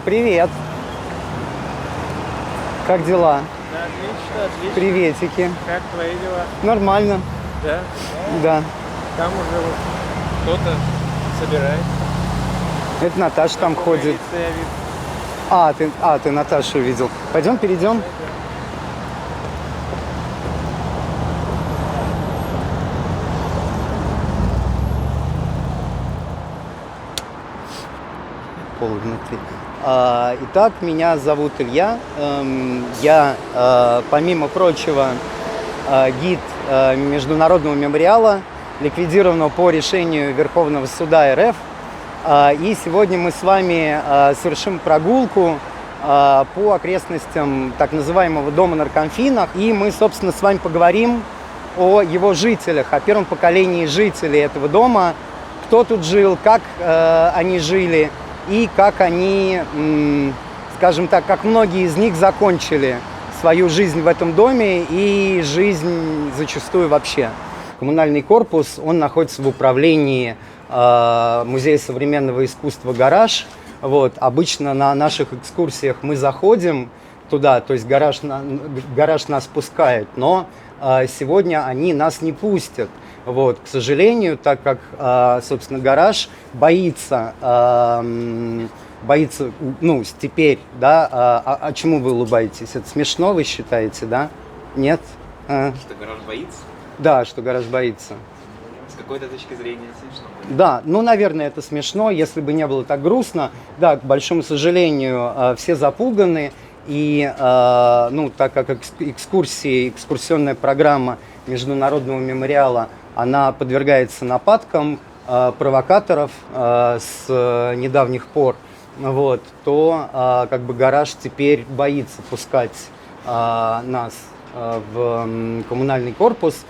Привет. Как дела? Да, отлично. Приветики. Как твои дела? Нормально. Да? Да. Там уже вот кто-то собирает. Это Наташа там ходит. Я вижу. Ты Наташу видел. Пойдем перейдем. Пол внутри. Итак, меня зовут Илья. Я, помимо прочего, гид Международного мемориала, ликвидированного по решению Верховного суда РФ. И сегодня мы с вами совершим прогулку по окрестностям так называемого дома наркомфина. И мы, собственно, с вами поговорим о его жителях, о первом поколении жителей этого дома, кто тут жил, как они жили и как они, скажем так, как многие из них закончили свою жизнь в этом доме и жизнь зачастую вообще. Коммунальный корпус, он находится в управлении Музея современного искусства «Гараж». Вот. Обычно на наших экскурсиях мы заходим туда, то есть гараж нас пускает, но сегодня они нас не пустят. Вот, к сожалению, так как, собственно, гараж боится, теперь, да, чему вы улыбаетесь? Это смешно, вы считаете, да? Нет? Что гараж боится? Да, что гараж боится. С какой-то точки зрения смешно. Да, наверное, это смешно, если бы не было так грустно. Да, к большому сожалению, все запуганы, и, так как экскурсионная программа Международного мемориала, она подвергается нападкам провокаторов с недавних пор, вот, то гараж теперь боится пускать нас в коммунальный корпус.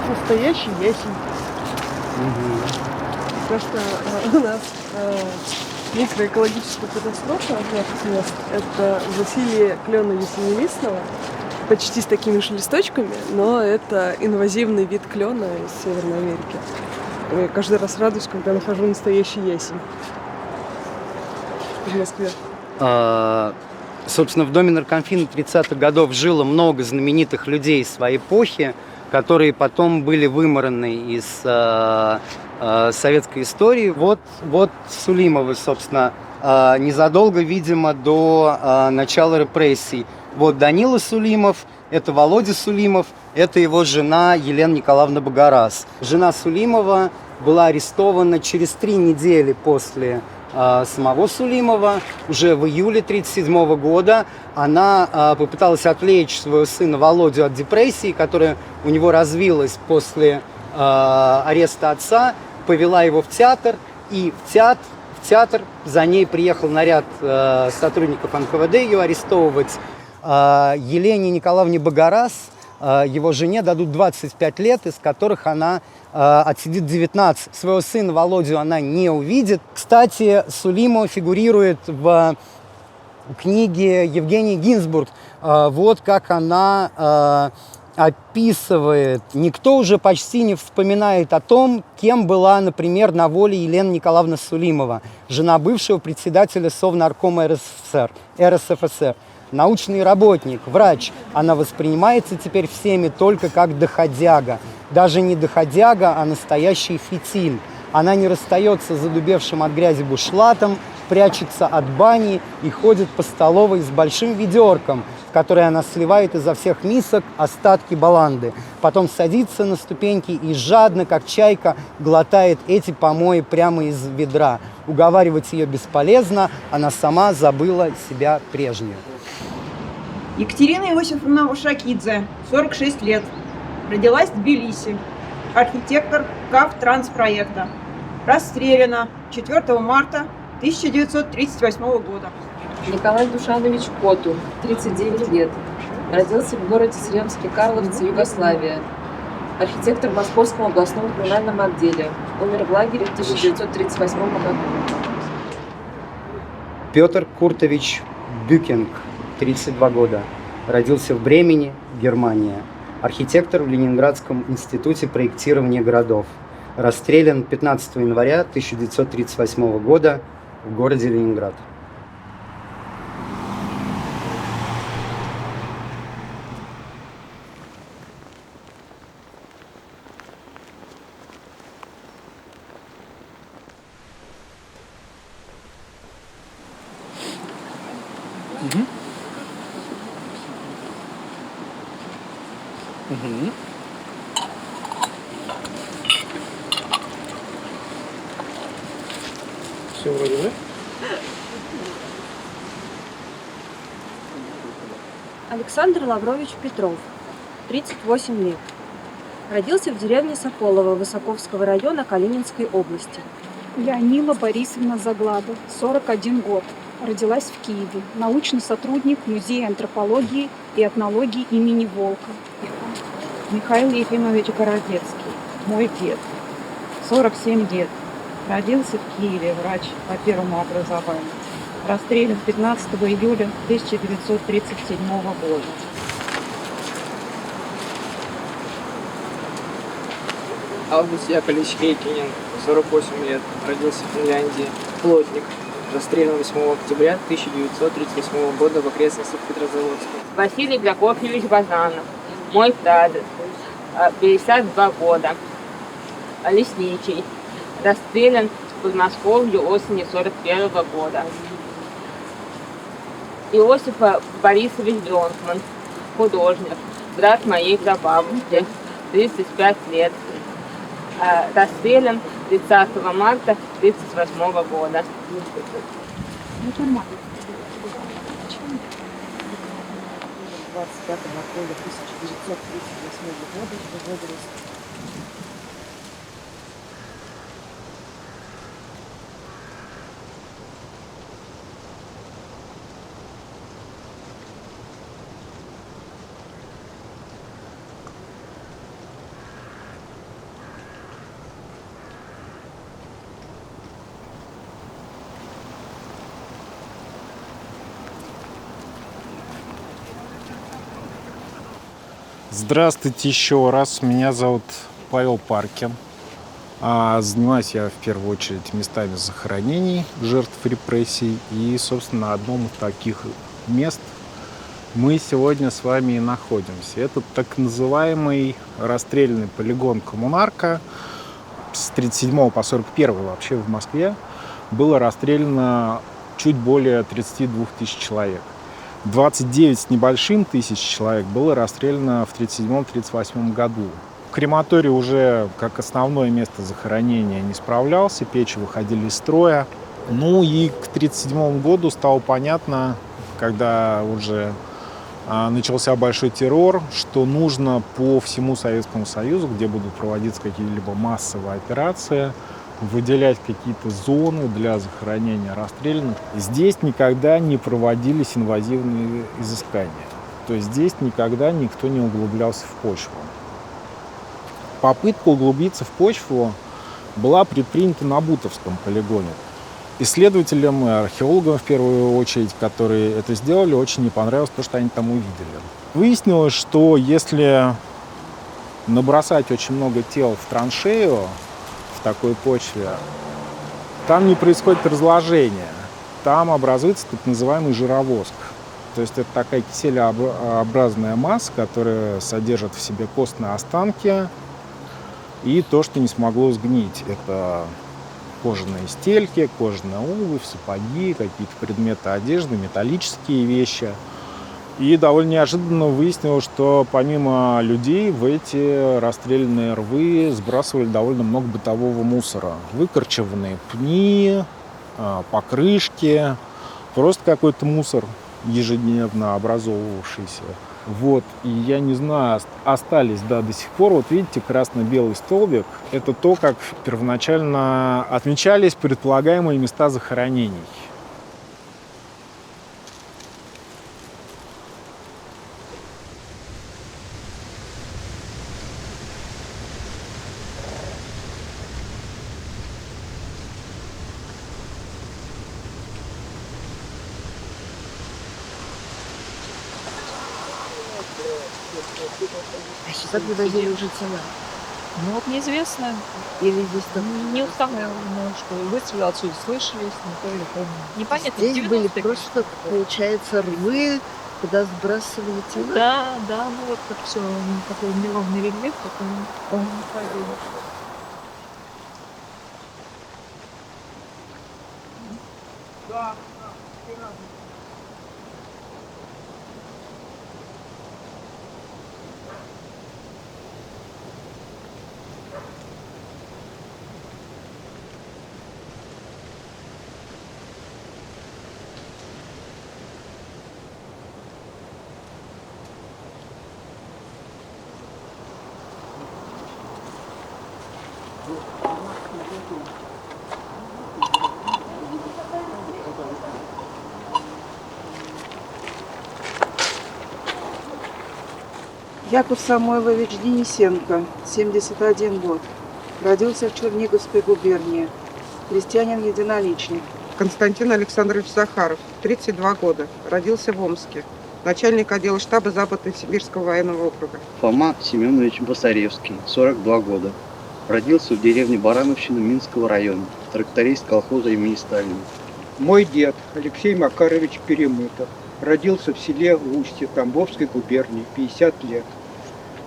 Настоящий ясень. Просто у нас микроэкологическая катастрофа в наших мест. Это засилие клена ясенелистного, почти с такими же листочками, но это инвазивный вид клена из Северной Америки. Я каждый раз радуюсь, когда нахожу настоящий ясень в Москве. Собственно, в доме наркомфина 30-х годов жило много знаменитых людей своей эпохи, которые потом были вымораны из советской истории. Вот Сулимовы, собственно, незадолго, видимо, до начала репрессий. Вот Данила Сулимов, это Володя Сулимов, это его жена Елена Николаевна Богораз. Жена Сулимова была арестована через 3 недели после самого Сулимова. Уже в июле 1937 года она попыталась отвлечь своего сына Володю от депрессии, которая у него развилась после ареста отца, повела его в театр, и в театр за ней приехал наряд сотрудников НКВД ее арестовывать. Елене Николаевне Богораз, его жене, дадут 25 лет, из которых она отсидит 19. Своего сына Володю она не увидит. Кстати, Сулимова фигурирует в книге Евгении Гинзбург. Вот как она описывает. Никто уже почти не вспоминает о том, кем была, например, на воле Елена Николаевна Сулимова, жена бывшего председателя Совнаркома РСФСР. Научный работник, врач. Она воспринимается теперь всеми только как доходяга. Даже не доходяга, а настоящий фитиль. Она не расстается с задубевшим от грязи бушлатом, прячется от бани и ходит по столовой с большим ведерком, в которое она сливает изо всех мисок остатки баланды. Потом садится на ступеньки и жадно, как чайка, глотает эти помои прямо из ведра. Уговаривать ее бесполезно, она сама забыла себя прежнюю. Екатерина Иосифовна Ушакидзе, 46 лет. Родилась в Тбилиси. Архитектор КАВ Транспроекта. Расстреляна 4 марта 1938 года. Николай Душанович Коту, 39 лет. Родился в городе Сремске-Карловцы, Югославия. Архитектор в Московском областном криминальном отделе. Умер в лагере в 1938 году. Петр Куртович Бюкинг, 32 года. Родился в Бремени, Германия. архитектор в Ленинградском институте проектирования городов. Расстрелян 15 января 1938 года в городе Ленинград. Все вроде, да? Александр Лаврович Петров, 38 лет. Родился в деревне Соколово Высоковского района Калининской области. Леонила Борисовна Заглада, 41 год. Родилась в Киеве. Научный сотрудник Музея антропологии и этнологии имени Волка. Михаил Ефимович Городецкий, мой дед, 47 лет. Родился в Киеве, врач по первому образованию. Расстрелян 15 июля 1937 года. Август Яковлевич Лейкинин, 48 лет, родился в Финляндии, плотник, расстрелян 8 октября 1938 года в окрестностях Петрозаводска. Василий Прокофьевич Базанов, мой прадед, 52 года, лесничий, расстрелян в Подмосковье осенью 41 года. Иосиф Борисович Бронфман, художник, брат моей прабабушки, 35 лет, расстрелян 30 марта 1938 года. 25 апреля 1938 года в возрасте. Здравствуйте еще раз. Меня зовут Павел Паркин. Занимаюсь я в первую очередь местами захоронений жертв репрессий. И, собственно, на одном из таких мест мы сегодня с вами и находимся. Это так называемый расстрельный полигон Коммунарка. С 1937 по 1941 вообще в Москве было расстреляно чуть более 32 тысяч человек. 29 с небольшим тысяч человек было расстреляно в 1937-1938 году. Крематорий уже как основное место захоронения не справлялся, печи выходили из строя. Ну и к 1937 году стало понятно, когда уже начался большой террор, что нужно по всему Советскому Союзу, где будут проводиться какие-либо массовые операции, выделять какие-то зоны для захоронения расстрелянных. Здесь никогда не проводились инвазивные изыскания. То есть здесь никогда никто не углублялся в почву. Попытка углубиться в почву была предпринята на Бутовском полигоне. Исследователям и археологам, в первую очередь, которые это сделали, очень не понравилось то, что они там увидели. Выяснилось, что если набросать очень много тел в траншею, в такой почве, там не происходит разложение, там образуется так называемый жировоск. То есть это такая киселеобразная масса, которая содержит в себе костные останки и то, что не смогло сгнить. Это кожаные стельки, кожаная обувь, сапоги, какие-то предметы одежды, металлические вещи. И довольно неожиданно выяснилось, что помимо людей в эти расстрелянные рвы сбрасывали довольно много бытового мусора. Выкорчеванные пни, покрышки, просто какой-то мусор ежедневно образовывавшийся. Вот, и я не знаю, остались, да, до сих пор, вот видите, красно-белый столбик, это то, как первоначально отмечались предполагаемые места захоронений. Как вывозили уже тела? Ну вот неизвестно. Или здесь там... Не установлено, что выстрелы отсюда слышались, никто не помнит. Непонятно. Здесь были просто, получается, рвы, куда сбрасывали тела? Да, ну вот как все, такой неровный рельеф, такой он ходил. Яков Самойлович Денисенко, 71 год. Родился в Черниговской губернии. Крестьянин-единоличник. Константин Александрович Захаров, 32 года. Родился в Омске. Начальник отдела штаба Западно-Сибирского военного округа. Фома Семенович Басаревский, 42 года. Родился в деревне Барановщина Минского района. Тракторист колхоза имени Сталина. Мой дед Алексей Макарович Перемытов. Родился в селе Устье Тамбовской губернии, 50 лет.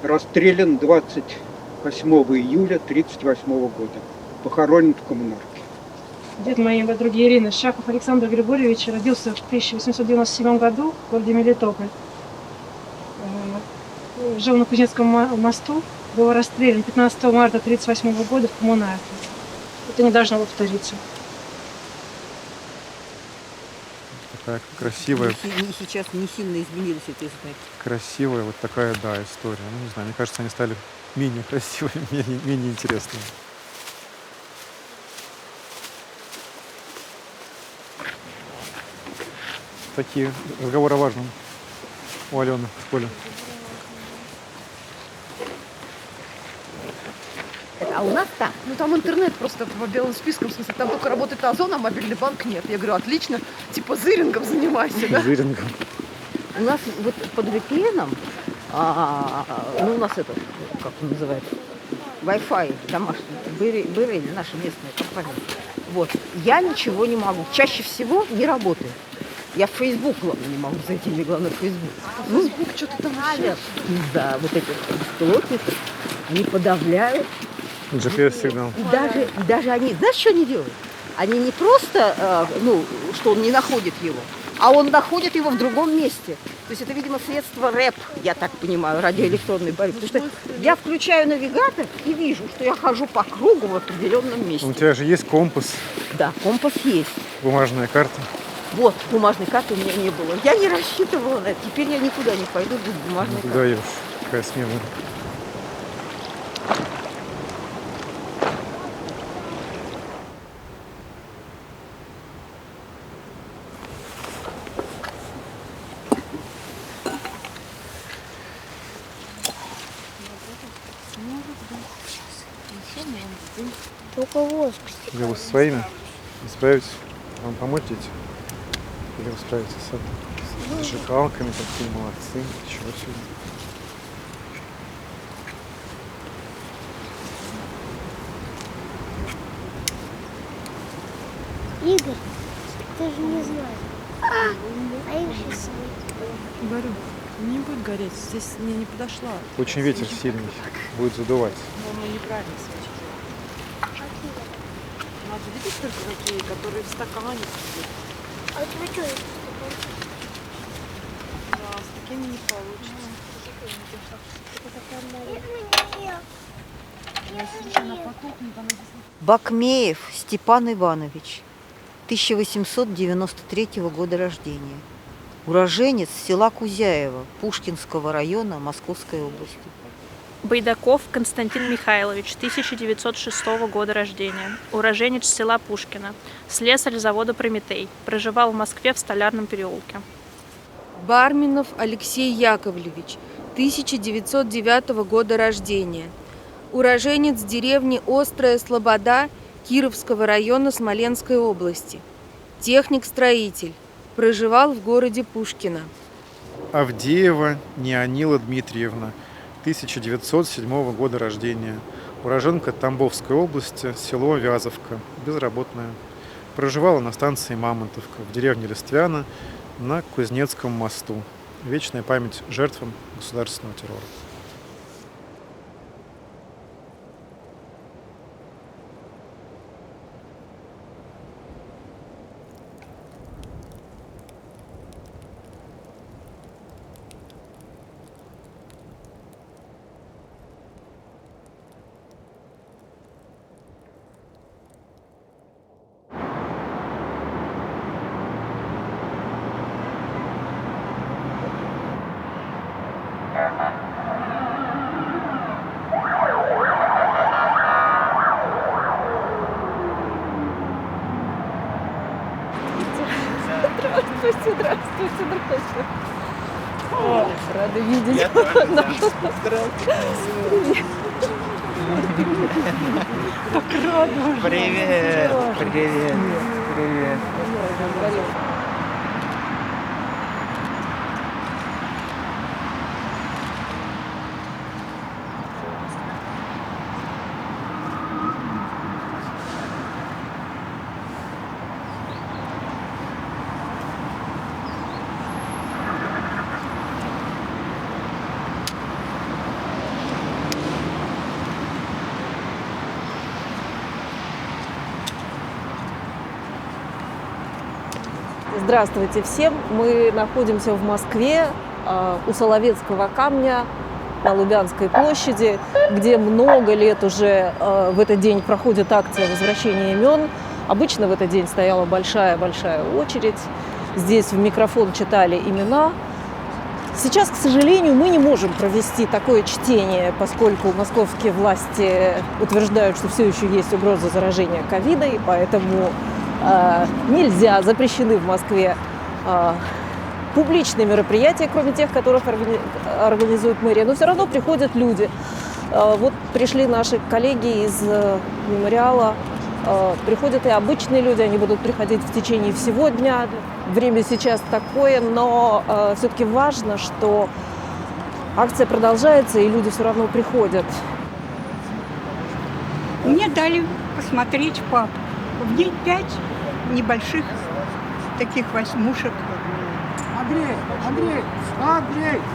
Расстрелян 28 июля 1938 года. Похоронен в Коммунарке. Дед моей подруги Ирины Шахов Александр Григорьевич родился в 1897 году в городе Мелитополь. Жил на Кузнецком мосту, был расстрелян 15 марта 1938 года в Коммунарке. Это не должно повториться. Такая красивая. Сейчас не сильно изменилась эта история. Красивая вот такая, да, история. Ну, не знаю, мне кажется, они стали менее красивыми, менее интересными. Такие разговоры о важном у Алены в школе. А у нас так. Ну там интернет просто по белым спискам, в смысле, там только работает Озон, а мобильный банк нет. Я говорю, отлично, типа зырингом занимайся, да? Зырингом. У нас вот под VPN, ну у нас это, как он называется, Wi-Fi домашний, Бэрили, наша местная компания. Вот, я ничего не могу, чаще всего не работает. Я в Facebook, главное, не могу зайти, мне главное в Facebook. Ну, Facebook что-то там еще. Да, вот эти беспилотники, они подавляют. GPS-сигнал. И даже они, знаешь, что они делают? Они не просто, что он не находит его, а он находит его в другом месте. То есть это, видимо, средство РЭП, я так понимаю, радиоэлектронной борьбы. Потому что я включаю навигатор и вижу, что я хожу по кругу в определенном месте. У тебя же есть компас. Да, компас есть. Бумажная карта. Вот, бумажной карты у меня не было. Я не рассчитывала на это. Теперь я никуда не пойду без бумажной карты. Да, Ёж, какая смена. Только воск. Или вы со своими не справитесь? Вам помочь дети? Или вы справитесь сами? С зажигалками такие молодцы. Чего себе? Игорь, ты же не знаешь. А их сейчас Говорю, не будет гореть, здесь мне не подошла. Очень ветер сильный, будет задувать. Но мы неправильно свечи. Надо видеть только такие, которые в стакане. А у тебя что есть? Да, с такими не получится. Бакмеев Степан Иванович, 1893 года рождения. Уроженец села Кузяево, Пушкинского района Московской области. Байдаков Константин Михайлович, 1906 года рождения. Уроженец села Пушкино. Слесарь завода «Прометей». Проживал в Москве в Столярном переулке. Барминов Алексей Яковлевич, 1909 года рождения. Уроженец деревни Острая Слобода Кировского района Смоленской области. Техник-строитель. Проживал в городе Пушкино. Авдеева Неонила Дмитриевна, 1907 года рождения. Уроженка Тамбовской области, село Вязовка, безработная. Проживала на станции Мамонтовка в деревне Листвяна на Кузнецком мосту. Вечная память жертвам государственного террора. Здравствуйте, здравствуйте. О, рада видеть. Я тоже. Здравствуйте. Так рада. Привет, привет, привет. Здравствуйте всем! Мы находимся в Москве у Соловецкого камня на Лубянской площади, где много лет уже в этот день проходит акция возвращения имен. Обычно в этот день стояла большая-большая очередь. Здесь в микрофон читали имена. Сейчас, к сожалению, мы не можем провести такое чтение, поскольку московские власти утверждают, что все еще есть угроза заражения ковида, и поэтому нельзя, запрещены в Москве публичные мероприятия, кроме тех, которых организует мэрия. Но все равно приходят люди. Вот пришли наши коллеги из мемориала. Приходят и обычные люди, они будут приходить в течение всего дня. Время сейчас такое, но все-таки важно, что акция продолжается, и люди все равно приходят. Мне дали посмотреть папу. В ней 5 небольших таких восьмушек. Андрей!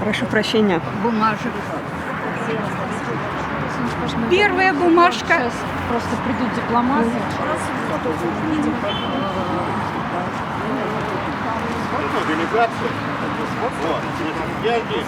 Прошу прощения. Бумажек. Первая бумажка. Сейчас просто придут дипломаты. Делегация. Я здесь.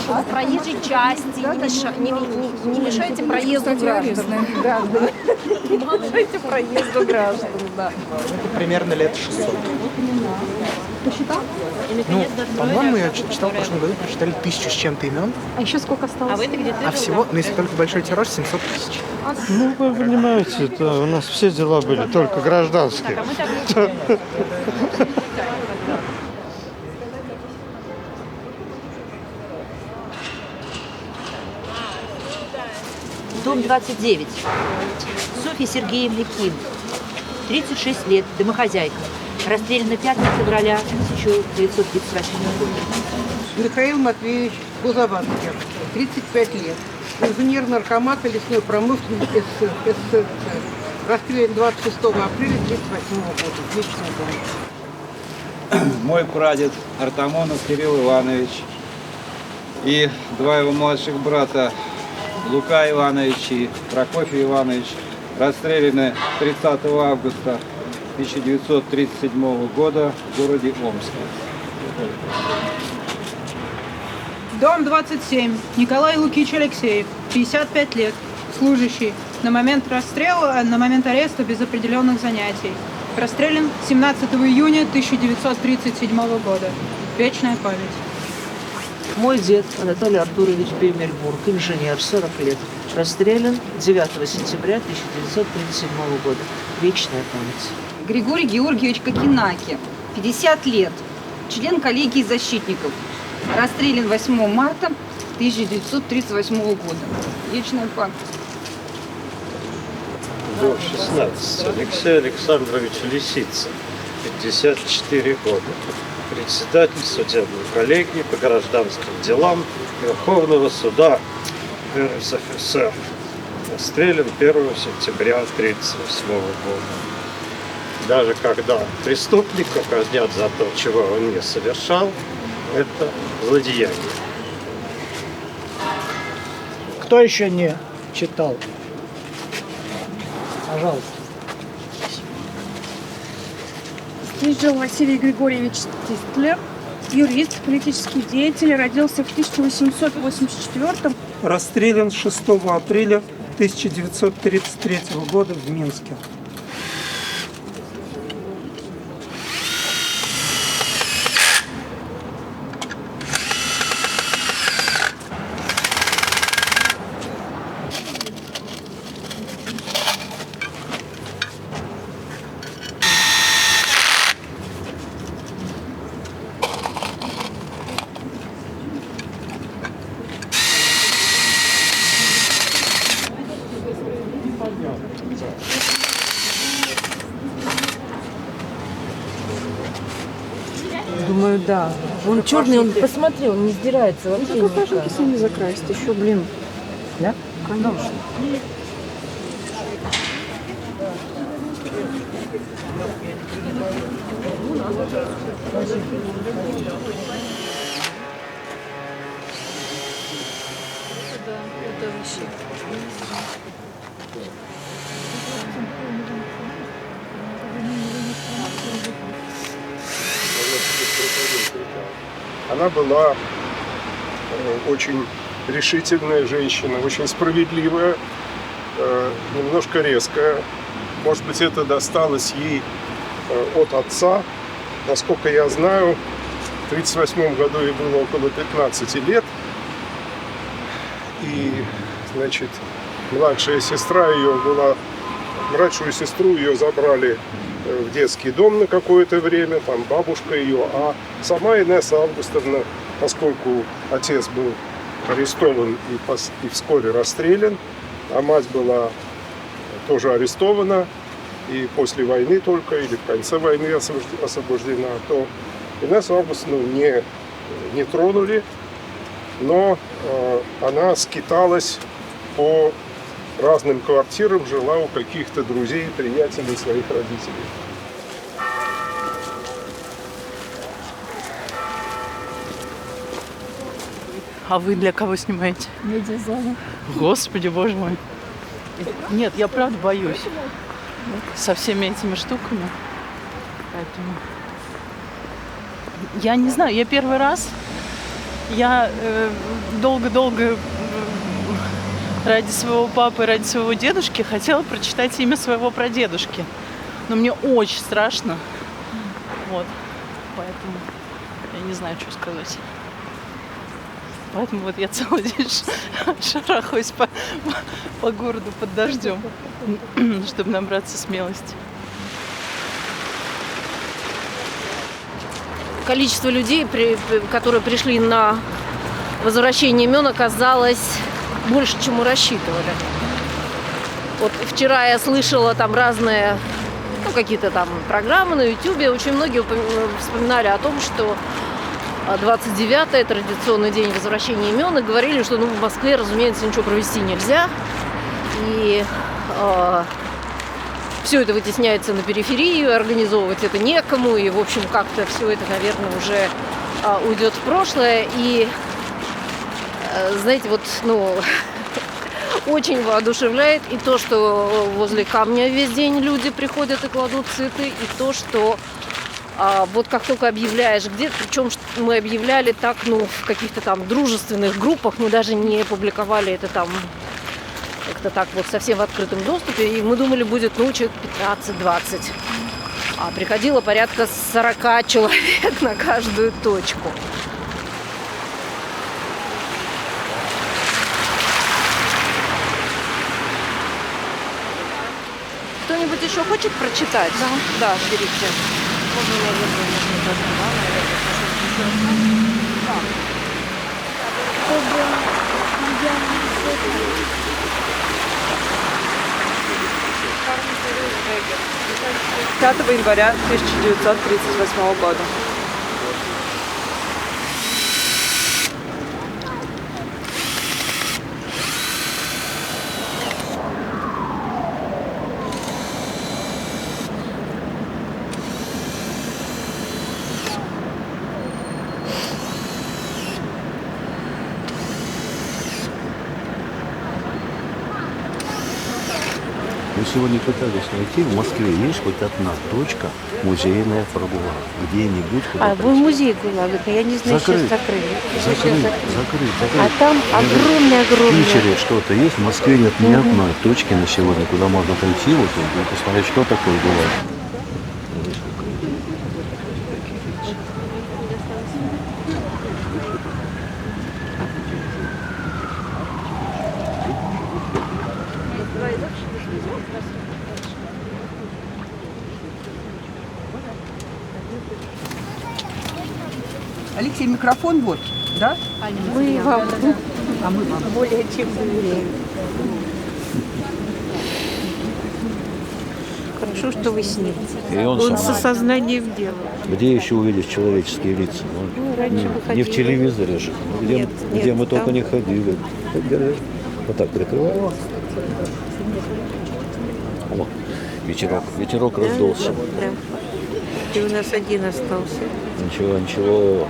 В проезжей части не мешайте проезду граждан. Не мешайте проезду граждан, да. Это примерно лет 600. Посчитал? Ну, по-моему, я читал в прошлом году, прочитали 1000 с чем-то имен. А еще сколько осталось? А вы где-то? А всего, ну если только большой террор, 700 тысяч. Ну, вы понимаете, это у нас все дела были, только гражданские. Дом 29. Софья Сергеевна Ким, 36 лет, домохозяйка. Расстреляна 5 февраля 1938 года. Михаил Матвеевич Гузаванский, 35 лет. Инженер-наркомат и лесной промышленник СССР. Расстрелян 26 апреля 1938 года. Вечный дом. Мой прадед Артамонов Кирилл Иванович и 2 его младших брата Лука Иванович и Прокофий Иванович расстреляны 30 августа 1937 года в городе Омске. Дом 27. Николай Лукич Алексеев, 55 лет, служащий. На момент расстрела, на момент ареста без определенных занятий. Расстрелян 17 июня 1937 года. Вечная память. Мой дед Анатолий Артурович Бемельбург, инженер, 40 лет. Расстрелян 9 сентября 1937 года. Вечная память. Григорий Георгиевич Кокинаки, 50 лет, член коллегии защитников. Расстрелян 8 марта 1938 года. Вечная память. До 16. Алексей Александрович Лисицын, 54 года. Председатель судебной коллегии по гражданским делам Верховного суда РСФСР. Расстрелян 1 сентября 1938 года. Даже когда преступника казнят за то, чего он не совершал, это злодеяние. Кто еще не читал? Пожалуйста. Стижел Василий Григорьевич Тистлер, юрист, политический деятель, родился в 1884 Расстрелян 6 апреля 1933 года в Минске. Думаю, да. Он черный, он посмотри, он не сдирается вообще. Ну, как сами закрасить, еще, блин. Да? Конечно. Она была очень решительная женщина, очень справедливая, немножко резкая. Может быть, это досталось ей от отца. Насколько я знаю, в 1938 году ей было около 15 лет. И, значит, младшая сестра ее была, младшую сестру ее забрали в детский дом на какое-то время, там бабушка ее, а сама Инесса Августовна, поскольку отец был арестован и вскоре расстрелян, а мать была тоже арестована, и после войны только, или в конце войны освобождена, то Инессу Августовну не тронули, но она скиталась по разным квартирам, жила у каких-то друзей, приятелей своих родителей. А вы для кого снимаете? Медиазона. Господи, боже мой. Нет, я правда боюсь. Со всеми этими штуками. Поэтому... Я не знаю, я первый раз. Я долго-долго ради своего папы, ради своего дедушки хотела прочитать имя своего прадедушки. Но мне очень страшно. Вот. Поэтому я не знаю, что сказать. Поэтому вот я целый день шарахаюсь по городу под дождем, чтобы набраться смелости. Количество людей, которые пришли на возвращение имен, оказалось больше, чем мы рассчитывали. Вот вчера я слышала там разные, какие-то там программы на Ютубе. Очень многие вспоминали о том, что 29-й традиционный день возвращения имен, и говорили, что в Москве, разумеется, ничего провести нельзя. И все это вытесняется на периферию, организовывать это некому, и, в общем, как-то все это, наверное, уже уйдет в прошлое. И, знаете, вот, очень воодушевляет и то, что возле камня весь день люди приходят и кладут цветы, и то, что А вот как только объявляешь где-то, причем мы объявляли так, ну, в каких-то там дружественных группах, мы даже не публиковали это там как-то так вот совсем в открытом доступе, и мы думали, будет, ну, человек 15-20. А приходило порядка 40 человек на каждую точку. Кто-нибудь еще хочет прочитать? Да. Да, берите. Можно, наверное, да. 5 января 1938 года. Мы сегодня пытались найти, в Москве есть хоть одна точка музейная про ГУЛАГ, где-нибудь. Был музей ГУЛАГа, я не знаю, сейчас закрыли. Закрыт. А там огромный-огромный. В Питере что-то есть, в Москве нет ни одной точки на сегодня, куда можно пойти вот, и посмотреть, что такое ГУЛАГ. Алексей, микрофон вот, да? Мы вам. А мы вам. Более чем доверяем. Хорошо, что вы с ним. И он со сознанием дела. Где еще увидишь человеческие лица? Не в телевизоре же. Где мы только не ходили. Вот так прикрываем. О, ветерок раздулся. Да. И у нас один остался. Ничего.